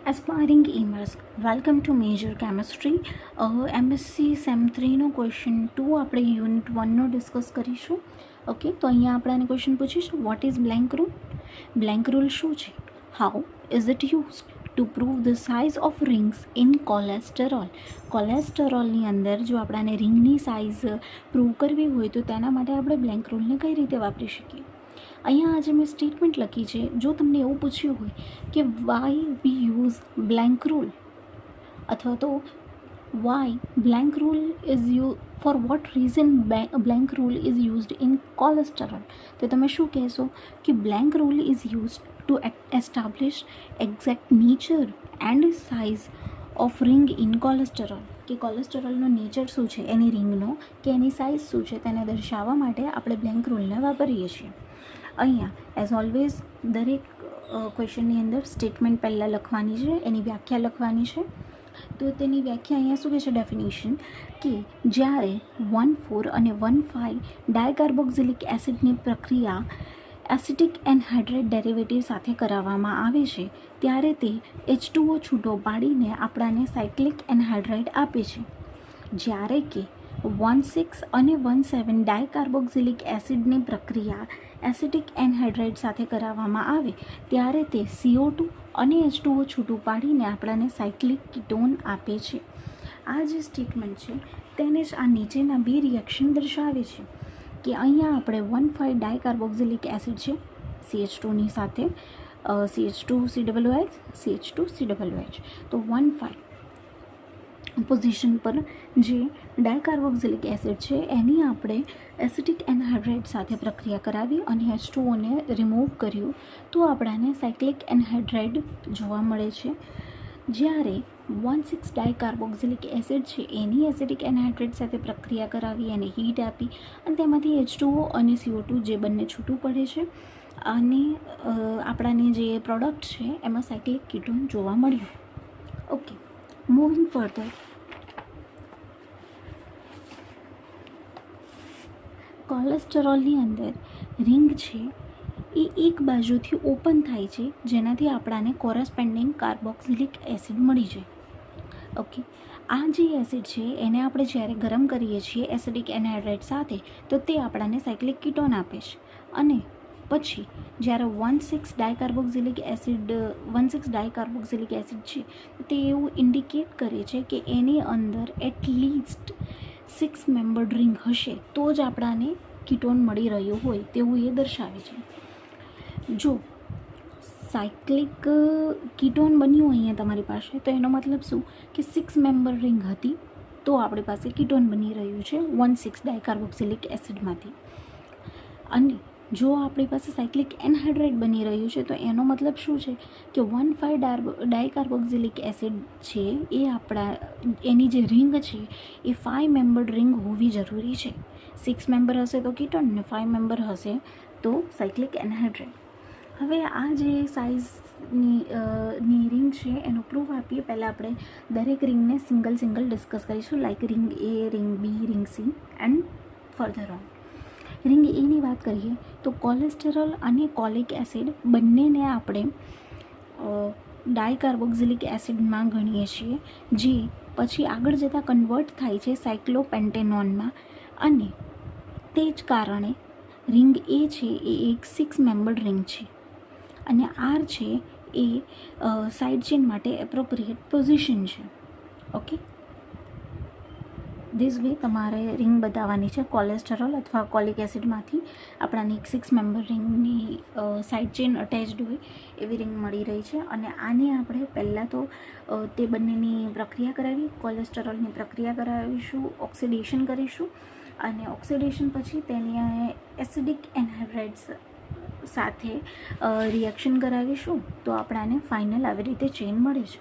Aspiring EMers, welcome to major chemistry. MSc sem 3નો question 2 આપણે unit 1નો discuss કરીશું. ઓકે, તો અહીંયા આપણે આને ક્વેશ્ચન પૂછીશું, what is Blanc rule? Blanc rule શું છે? How is it use to prove the size of rings in cholesterol? કોલેસ્ટરોલની અંદર જો આપણાને રિંગની સાઇઝ પ્રૂવ કરવી હોય તો તેના માટે આપણે બ્લેન્ક રૂલને કઈ રીતે વાપરી શકીએ? અહીંયા આજે મેં સ્ટેટમેન્ટ લખી છે. જો તમને એવું પૂછ્યું હોય કે why we use blank rule અથવા તો why blank rule is for what reason blank rule is used in cholesterol, તો તમે શું કહેશો કે blank rule is used to establish exact nature and size of ring in cholesterol, કે કોલેસ્ટરોલનો nature શું છે, એની રિંગનો કે એની સાઇઝ શું છે તેને દર્શાવવા માટે આપણે બ્લેન્ક રૂલને વાપરીએ છીએ. અહીંયા એઝ ઓલવેઝ દરેક ક્વેશ્ચનની અંદર સ્ટેટમેન્ટ પહેલાં લખવાની છે, એની વ્યાખ્યા લખવાની છે. તો તેની વ્યાખ્યા અહીંયા શું કહે છે, ડેફિનેશન, કે જ્યારે 1,4 અને 1,5 ડાયકાર્બોક્સિલિક એસિડની પ્રક્રિયા એસિટિક એનહાઇડ્રેટ ડેરિવેટિવ સાથે કરાવવામાં આવે છે ત્યારે તે H2O છૂટો પાડીને આપણાને સાયક્લિક એનહાઇડ્રેટ આપે છે. જ્યારે કે 1,6 અને 1,7 ડાયકાર્બોક્સિલિક એસિડની પ્રક્રિયા એસિટિક એનહાઇડ્રેટ સાથે કરાવવામાં આવે ત્યારે તે CO2 અને H2O છૂટું પાડીને આપણાને સાયક્લિક કીટોન આપે છે. આ જે સ્ટેટમેન્ટ છે તેને જ આ નીચેના બે રિએક્શન દર્શાવે છે. કે અહીંયા આપણે 1,5 ડાયકાર્બોક્સિલિક એસિડ છે CH2ની સાથે CH2COOH CH2COOH, તો 1,5 પોઝિશન પર જે ડાયકાર્બોક્સિલિક એસિડ છે એની આપણે એસિટિક એનહાઇડ્રેટ સાથે પ્રક્રિયા કરાવી અને H2Oને રિમૂવ કર્યું તો આપણાને સાયક્લિક એનહાઇડ્રેટ જોવા મળે છે. જ્યારે 1,6 ડાયકાર્બોક્સિલિક એસિડ છે એની એસિટિક એનહાઇડ્રેટ સાથે પ્રક્રિયા કરાવી અને હીટ આપી અને તેમાંથી H2O અને CO2 જે બંને છૂટું પડે છે અને આપણાને જે પ્રોડક્ટ છે એમાં સાયક્લિક કીટોન જોવા મળ્યું. ઓકે, મૂવિંગ ફર્ધર, કોલેસ્ટરોલની અંદર રિંગ છે એ એક બાજુથી ઓપન થાય છે જેનાથી આપણાને કોરસ્પેન્ડિંગ કાર્બોક્સિલિક એસિડ મળી જાય. ઓકે, આ જે એસિડ છે એને આપણે જ્યારે ગરમ કરીએ છીએ એસિડિક એનહાઇડ્રેટ સાથે તો તે આપણાને સાયક્લિક કીટોન આપે છે અને પછી જ્યારે 1,6 ડાયકાર્બોક્સિલિક એસિડ છે તે એવું ઇન્ડિકેટ કરે છે કે એની અંદર એટલીસ્ટ 6 મેમ્બર્ડ રિંગ હશે તો જ આપણાને કીટોન મળી રહ્યું હોય તેવું એ દર્શાવે છે. જો સાયક્લિક કીટોન બન્યું અહીંયા તમારી પાસે તો એનો મતલબ શું કે 6 મેમ્બર રિંગ હતી તો આપણી પાસે કીટોન બની રહ્યું છે 1,6 ડાયકાર્બોક્સિલિક એસિડમાંથી. અને જો આપણી પાસે સાયક્લિક એનહાઇડ્રેટ બની રહ્યું છે તો એનો મતલબ શું છે કે 1,5 ડાયકાર્બોક્સિલિક એસિડ છે એ એની જે રિંગ છે એ 5 મેમ્બર્ડ રિંગ હોવી જરૂરી છે. 6 મેમ્બર હશે તો કીટોન ને 5 મેમ્બર હશે તો સાયક્લિક એનહાઇડ્રેટ. હવે આ જે સાઇઝની રિંગ છે એનો પ્રૂફ આપીએ. પહેલાં આપણે દરેક રિંગને સિંગલ ડિસ્કસ કરીશું, like ring A, ring B, ring C and further on. Ring એની વાત કરીએ તો કોલેસ્ટેરોલ અને કોલિક એસિડ બંનેને આપણે ડાયકાર્બોક્સિલિક એસિડમાં ગણીએ છીએ જે પછી આગળ જતાં કન્વર્ટ થાય છે સાયક્લોપેન્ટેનોનમાં અને તે જ કારણે રિંગ A છે એ એક 6 મેમ્બર્ડ રિંગ છે અને R છે એ સાઇડ ચેન માટે એપ્રોપ્રિએટ પોઝિશન છે. ઓકે, ધીસ વે તમારે રિંગ બતાવવાની છે. કોલેસ્ટરોલ અથવા કોલિક એસિડમાંથી આપણાને એક 6 મેમ્બર રિંગની સાઇડ ચેન અટેચ્ડ હોય એવી રિંગ મળી રહી છે અને આને આપણે પહેલાં તો તે બંનેની પ્રક્રિયા કરાવી, કોલેસ્ટરોલની પ્રક્રિયા કરાવીશું, ઓક્સિડેશન કરીશું અને ઓક્સિડેશન પછી તેની એસિડિક એનહાઇડ્રેટ્સ સાથે રિએક્શન કરાવીશું તો આપણાને ફાઇનલ આવી રીતે ચેન મળે છે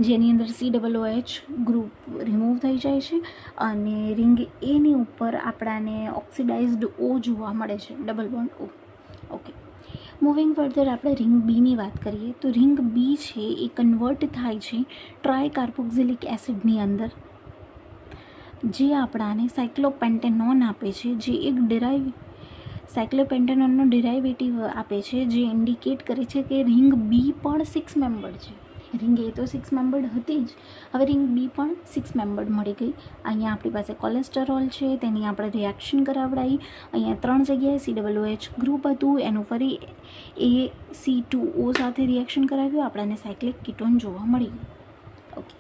જેની અંદર COOH ગ્રુપ રિમૂવ થઈ જાય છે અને રિંગ એની ઉપર આપણાને ઓક્સિડાઇઝ્ડ O જોવા મળે છે, double bond O. Okay, moving further આપણે રિંગ બીની વાત કરીએ તો રિંગ બી છે એ કન્વર્ટ થાય છે ટ્રાયકાર્બોક્સિલિક એસિડની અંદર જે આપણાને સાયક્લોપેન્ટેનોન આપે છે જે એક ડિરાઇવ સાયક્લોપેન્ટેનોનનો ડેરાઇવેટિવ આપે છે જે ઇન્ડિકેટ કરે છે કે રિંગ બી પણ 6 મેમ્બર્ડ છે. રિંગ એ તો 6 મેમ્બર્ડ હતી જ, હવે રિંગ બી પણ 6 મેમ્બર્ડ મળી ગઈ. અહીંયા આપણી પાસે કોલેસ્ટરોલ છે, તેની આપણે રિએક્શન કરાવડાવી. અહીંયા 3 જગ્યાએ COOH ગ્રુપ હતું, એનું ફરી AC2O સાથે રિએક્શન કરાવ્યું, આપણને સાયક્લિક કીટોન જોવા મળી. Okay,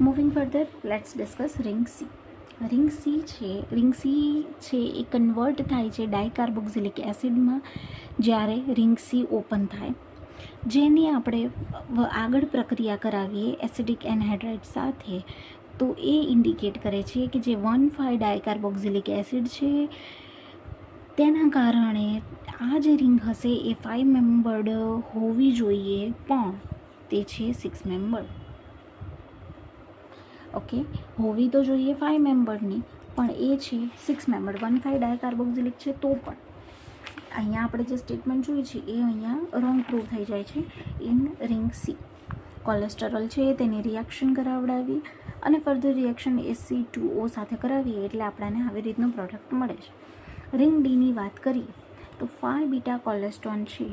moving further, let's discuss ring C. Ring C છે એ કન્વર્ટ થાય છે ડાયકાર્બોક્સિલિક એસિડમાં જ્યારે રિંગ સી ઓપન થાય, જેની આપણે આગળ પ્રક્રિયા કરાવીએ એસિડિક એનહાઇડ્રાઇડ સાથે, તો એ ઇન્ડિકેટ કરે છે કે જે 1,5 ડાયકાર્બોક્સિલિક એસિડ છે તેના કારણે આ જે રિંગ હશે એ 5 મેમ્બર્ડ હોવી જોઈએ, પણ તે છે 6 મેમ્બર્ડ. ઓકે, હોવી તો જોઈએ 5 મેમ્બરની, પણ એ છે 6 મેમ્બર્ડ. 1,5 ડાયકાર્બોક્સિલિક છે તો પણ અહીંયા આપણે જે સ્ટેટમેન્ટ જોઈએ છે એ અહીંયા રોંગ પ્રૂવ થઈ જાય છે. ઇન રિંગ સી કોલેસ્ટરોલ છે તેની રિએક્શન કરાવડાવી અને ફર્ધર રિએક્શન AC2O સાથે કરાવીએ એટલે આપણને આવી રીતનું પ્રોડક્ટ મળે છે. રિંગ ડીની વાત કરીએ તો 5 બીટા કોલેસ્ટ્રોન છે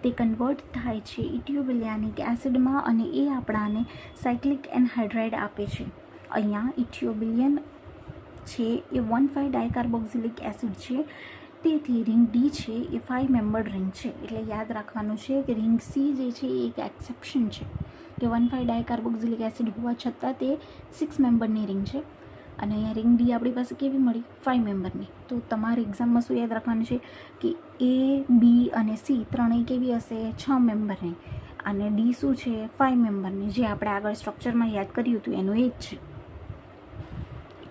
તે કન્વર્ટ થાય છે ઇથિયોબિલિયાનિક એસિડમાં અને એ આપણાને સાયક્લિક એનહાઇડ્રાઇડ આપે છે. અહીંયા ઇથિયોબિલિયન છે એ 1,5 ડાયકાર્બોક્સિલિક એસિડ છે, તેથી રિંગ ડી છે એ 5 મેમ્બર્ડ રિંગ છે. એટલે યાદ રાખવાનું છે કે રિંગ સી જે છે એ એક એક્સેપ્શન છે કે 1,5 ડાયકાર્બોક્સિલિક એસિડ હોવા છતાં તે 6 મેમ્બરની રિંગ છે. અને અહીંયા રિંગ ડી આપણી પાસે કેવી મળી? 5 મેમ્બરની. તો તમારે એક્ઝામમાં શું યાદ રાખવાનું છે કે A, B અને C ત્રણેય કેવી હશે? 6 મેમ્બરની. અને ડી શું છે? 5 મેમ્બરની, જે આપણે આગળ સ્ટ્રક્ચરમાં યાદ કર્યું હતું એનું એ જ છે.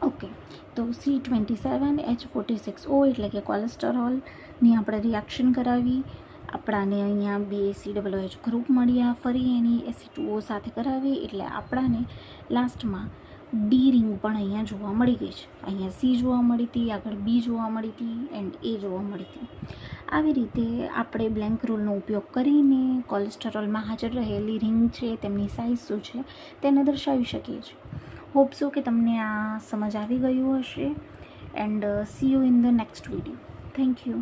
ઓકે, તો C27H46O એટલે કે કોલેસ્ટરોલની આપણે રિએક્શન કરાવી, આપણાને અહીંયા 2 COOH ગ્રુપ મળ્યા, ફરી એની AC2O સાથે કરાવી એટલે આપણાને લાસ્ટમાં ડી રિંગ પણ અહીંયા જોવા મળી ગઈ છે. અહીંયા સી જોવા મળી હતી, આગળ બી જોવા મળી હતી એન્ડ એ જોવા મળી હતી. આવી રીતે આપણે બ્લેન્ક રૂલનો ઉપયોગ કરીને કોલેસ્ટરોલમાં હાજર રહેલી રિંગ છે તેમની સાઇઝ શું છે તેને દર્શાવી શકીએ છીએ. હોપ સો કે તમને આ સમજ આવી ગયું હશે and C you in the next video. Thank you.